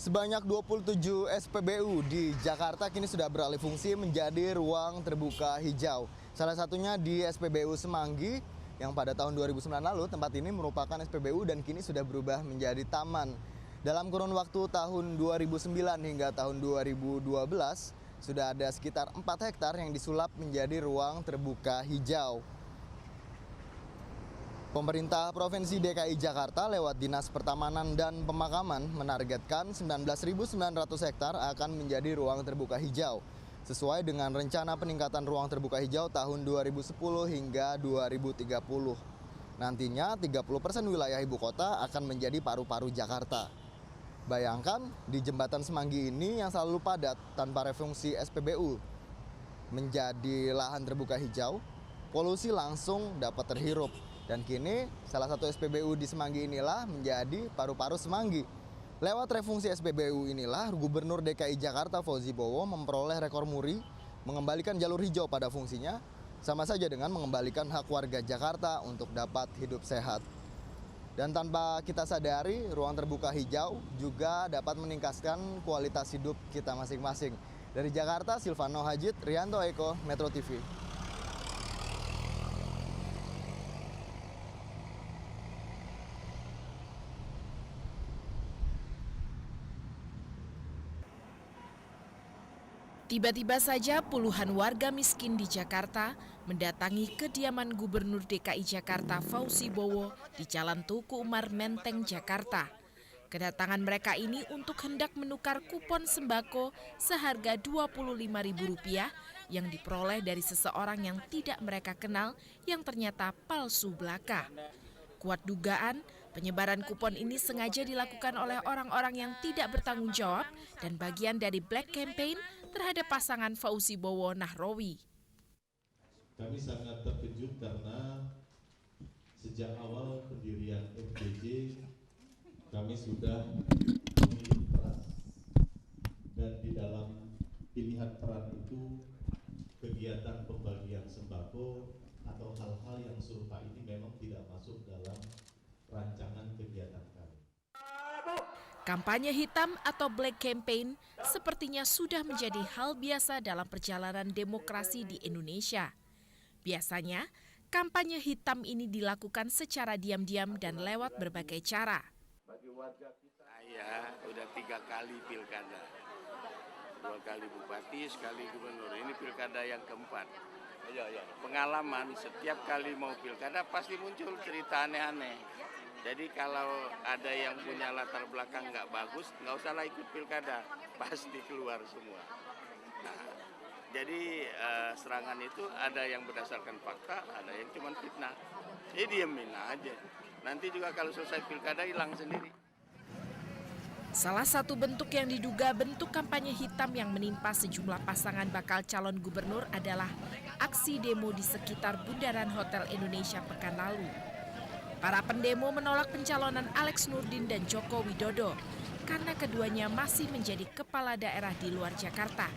Sebanyak 27 SPBU di Jakarta kini sudah beralih fungsi menjadi ruang terbuka hijau. Salah satunya di SPBU Semanggi yang pada tahun 2009 lalu tempat ini merupakan SPBU dan kini sudah berubah menjadi taman. Dalam kurun waktu tahun 2009 hingga tahun 2012 sudah ada sekitar 4 hektar yang disulap menjadi ruang terbuka hijau. Pemerintah Provinsi DKI Jakarta lewat Dinas Pertamanan dan Pemakaman menargetkan 19.900 hektar akan menjadi ruang terbuka hijau, sesuai dengan rencana peningkatan ruang terbuka hijau tahun 2010 hingga 2030. Nantinya 30% wilayah ibu kota akan menjadi paru-paru Jakarta. Bayangkan di Jembatan Semanggi ini yang selalu padat tanpa refungsi SPBU menjadi lahan terbuka hijau, polusi langsung dapat terhirup. Dan kini salah satu SPBU di Semanggi inilah menjadi paru-paru Semanggi. Lewat refungsi SPBU inilah Gubernur DKI Jakarta Fauzi Bowo memperoleh rekor muri mengembalikan jalur hijau pada fungsinya, sama saja dengan mengembalikan hak warga Jakarta untuk dapat hidup sehat. Dan tanpa kita sadari, ruang terbuka hijau juga dapat meningkatkan kualitas hidup kita masing-masing. Dari Jakarta, Silvano Hajid, Rianto Eko, Metro TV. Tiba-tiba saja puluhan warga miskin di Jakarta mendatangi kediaman Gubernur DKI Jakarta Fauzi Bowo di Jalan Tuku Umar Menteng, Jakarta. Kedatangan mereka ini untuk hendak menukar kupon sembako seharga Rp25.000 yang diperoleh dari seseorang yang tidak mereka kenal yang ternyata palsu belaka. Kuat dugaan, penyebaran kupon ini sengaja dilakukan oleh orang-orang yang tidak bertanggung jawab dan bagian dari black campaign terhadap pasangan Fauzi Bowo Nahrawi. Kami sangat terkejut karena sejak awal pendirian FDJ kami sudah memilih peran, dan di dalam pilihan peran itu kegiatan pembagian sembako atau hal-hal yang serupa ini memang tidak masuk dalam rancangan kegiatan kami. Kampanye hitam atau black campaign sepertinya sudah menjadi hal biasa dalam perjalanan demokrasi di Indonesia. Biasanya, kampanye hitam ini dilakukan secara diam-diam dan lewat berbagai cara. Saya udah 3 kali pilkada, 2 kali bupati, sekali gubernur. Ini pilkada yang keempat. Pengalaman setiap kali mau pilkada pasti muncul cerita aneh-aneh. Jadi kalau ada yang punya latar belakang nggak bagus, nggak usahlah ikut pilkada, pasti keluar semua. Nah, jadi serangan itu ada yang berdasarkan fakta, ada yang cuma fitnah. Jadi diemin aja. Nanti juga kalau selesai pilkada hilang sendiri. Salah satu bentuk yang diduga bentuk kampanye hitam yang menimpa sejumlah pasangan bakal calon gubernur adalah aksi demo di sekitar Bundaran Hotel Indonesia pekan lalu. Para pendemo menolak pencalonan Alex Nurdin dan Joko Widodo karena keduanya masih menjadi kepala daerah di luar Jakarta.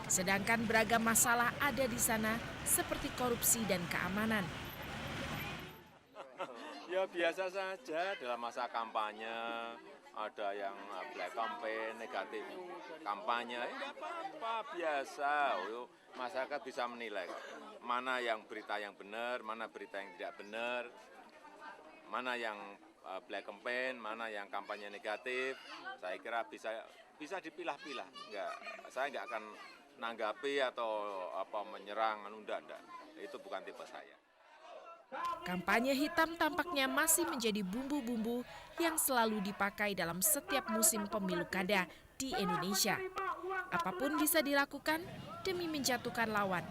Sedangkan beragam masalah ada di sana seperti korupsi dan keamanan. Ya biasa saja dalam masa kampanye, ada yang black campaign, negatif kampanye, tidak apa-apa, biasa. Masyarakat bisa menilai mana yang berita yang benar, mana berita yang tidak benar, mana yang black campaign, mana yang kampanye negatif. Saya kira bisa dipilah-pilah. Saya nggak akan nanggapi atau menyerang, enggak. Itu bukan tipe saya. Kampanye hitam tampaknya masih menjadi bumbu-bumbu yang selalu dipakai dalam setiap musim pemilu kada di Indonesia. Apapun bisa dilakukan demi menjatuhkan lawan.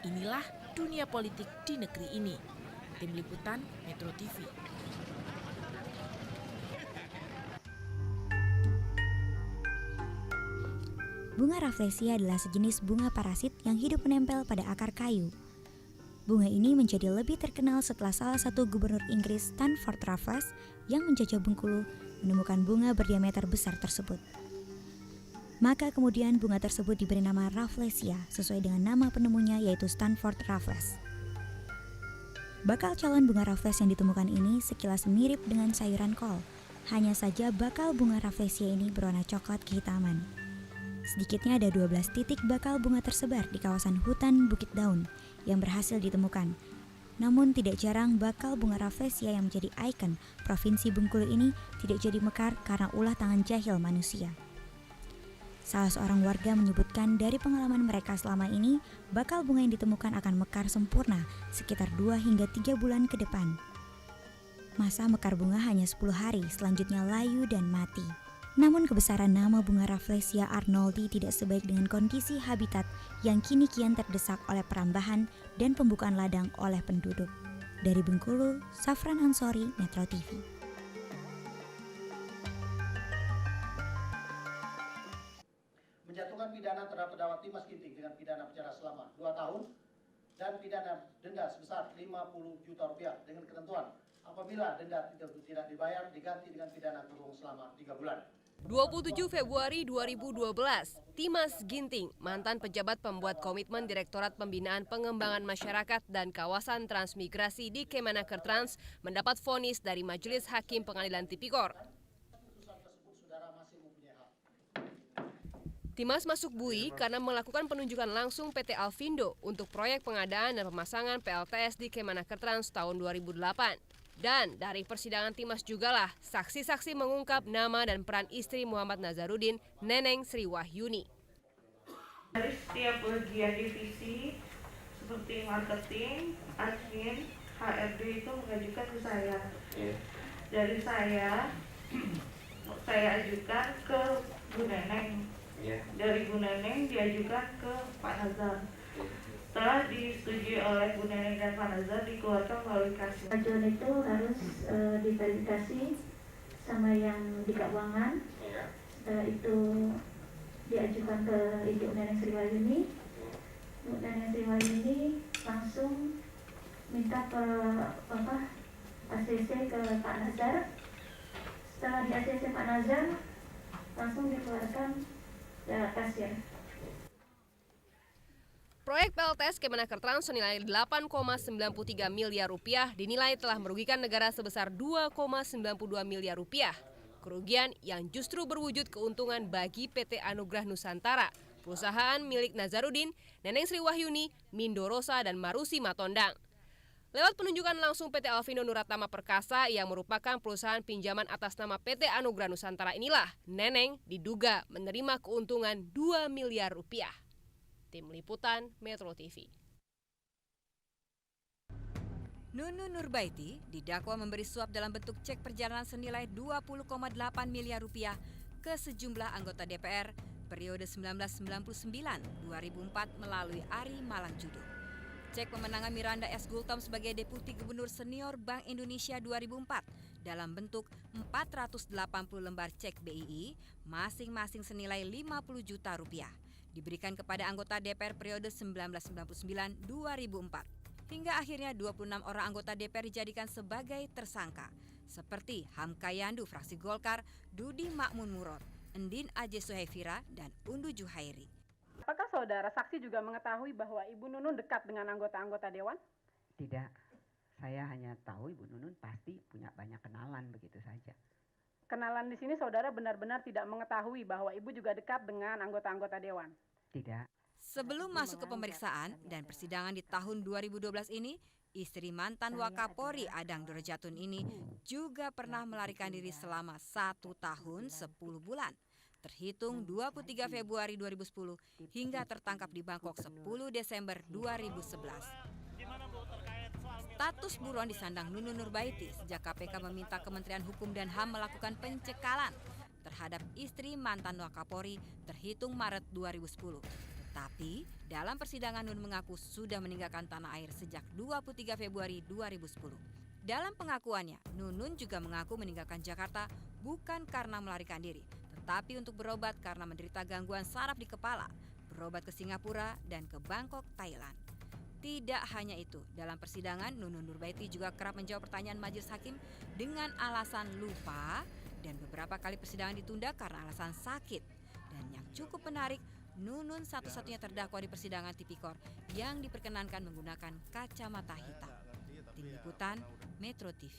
Inilah dunia politik di negeri ini. Tim Liputan Metro TV. Bunga Rafflesia adalah sejenis bunga parasit yang hidup menempel pada akar kayu. Bunga ini menjadi lebih terkenal setelah salah satu gubernur Inggris Stanford Raffles yang menjajah Bengkulu menemukan bunga berdiameter besar tersebut. Maka kemudian bunga tersebut diberi nama Rafflesia sesuai dengan nama penemunya yaitu Stanford Raffles. Bakal calon bunga Raffles yang ditemukan ini sekilas mirip dengan sayuran kol, Hanya saja bakal bunga rafflesia ini berwarna coklat kehitaman. Sedikitnya ada 12 titik bakal bunga tersebar di kawasan hutan Bukit Daun yang berhasil ditemukan. Namun tidak jarang bakal bunga rafflesia yang menjadi ikon Provinsi Bengkulu ini tidak jadi mekar karena ulah tangan jahil manusia. Salah seorang warga menyebutkan dari pengalaman mereka selama ini, bakal bunga yang ditemukan akan mekar sempurna sekitar 2 hingga 3 bulan ke depan. Masa mekar bunga hanya 10 hari, selanjutnya layu dan mati. Namun kebesaran nama bunga Rafflesia arnoldi tidak sebaik dengan kondisi habitat yang kini kian terdesak oleh perambahan dan pembukaan ladang oleh penduduk. Dari Bengkulu, Safran Ansori, Metro TV. Menjatuhkan pidana terhadap terdakwa Dimas Ginting dengan pidana penjara selama 2 tahun dan pidana denda sebesar 50 juta rupiah dengan ketentuan apabila denda tidak dibayar diganti dengan pidana kurung selama 3 bulan. 27 Februari 2012, Dimas Ginting, mantan pejabat pembuat komitmen Direktorat Pembinaan Pengembangan Masyarakat dan Kawasan Transmigrasi di Kemenaker Trans, mendapat vonis dari Majelis Hakim Pengadilan Tipikor. Dimas masuk bui karena melakukan penunjukan langsung PT Alfindo untuk proyek pengadaan dan pemasangan PLTS di Kemenaker Trans tahun 2008. Dan dari persidangan Dimas jugalah saksi-saksi mengungkap nama dan peran istri Muhammad Nazarudin, Neneng Sri Wahyuni. Dari setiap bagian divisi seperti marketing, admin, HRD itu mengajukan ke saya. Dari saya ajukan ke Bu Neneng. Dari Bu Neneng diajukan ke Pak Nazar. Setelah disetujui oleh Bu Neneng dan Pak Nazar, dikeluarkan melalui kasih. Ajuan itu harus diverifikasi sama yang di keuangan. Setelah itu diajukan ke Ibu Neneng Sri Wahyuni. Bu Neneng Sri Wahyuni langsung minta ke ACC ke Pak Nazar. Setelah di ACC Pak Nazar, langsung dikeluarkan kasir. Proyek PLTS Kemenaker Trans senilai 8,93 miliar rupiah dinilai telah merugikan negara sebesar 2,92 miliar rupiah. Kerugian yang justru berwujud keuntungan bagi PT Anugrah Nusantara, perusahaan milik Nazarudin, Neneng Sri Wahyuni, Mindo Rosa, dan Marusi Matondang. Lewat penunjukan langsung PT Alfindo Nuratama Perkasa yang merupakan perusahaan pinjaman atas nama PT Anugrah Nusantara inilah, Neneng diduga menerima keuntungan 2 miliar rupiah. Tim Liputan Metro TV. Nunun Nurbaiti didakwa memberi suap dalam bentuk cek perjalanan senilai 20,8 miliar rupiah ke sejumlah anggota DPR periode 1999-2004 melalui Ari Malangjudo. Cek pemenangan Miranda S. Gultom sebagai Deputi Gubernur Senior Bank Indonesia 2004 dalam bentuk 480 lembar cek BII masing-masing senilai 50 juta rupiah. Diberikan kepada anggota DPR periode 1999-2004. Hingga akhirnya 26 orang anggota DPR dijadikan sebagai tersangka, seperti Hamka Yandu fraksi Golkar, Dudi Makmun Murod, Endin Aje Suhaifira, dan Undu Juhairi. Apakah saudara saksi juga mengetahui bahwa Ibu Nunun dekat dengan anggota-anggota Dewan? Tidak, saya hanya tahu Ibu Nunun pasti punya banyak kenalan begitu saja. Kenalan di sini saudara benar-benar tidak mengetahui bahwa Ibu juga dekat dengan anggota-anggota Dewan? Tidak. Sebelum masuk ke pemeriksaan dan persidangan di tahun 2012 ini, istri mantan Wakapolri Adang Dorjatun ini juga pernah melarikan diri selama 1 tahun 10 bulan. Terhitung 23 Februari 2010 hingga tertangkap di Bangkok 10 Desember 2011. Status buron disandang Nunun Nurbaiti sejak KPK meminta Kementerian Hukum dan HAM melakukan pencekalan terhadap istri mantan Wakapolri terhitung Maret 2010. Tetapi dalam persidangan Nun mengaku sudah meninggalkan tanah air sejak 23 Februari 2010. Dalam pengakuannya, Nunun juga mengaku meninggalkan Jakarta bukan karena melarikan diri, tetapi untuk berobat karena menderita gangguan saraf di kepala, berobat ke Singapura dan ke Bangkok, Thailand. Tidak hanya itu, dalam persidangan Nunun Nurbaiti juga kerap menjawab pertanyaan majelis hakim dengan alasan lupa dan beberapa kali persidangan ditunda karena alasan sakit. Dan yang cukup menarik, Nunun satu-satunya terdakwa di persidangan tipikor yang diperkenankan menggunakan kacamata hitam. Tim Liputan Metro TV.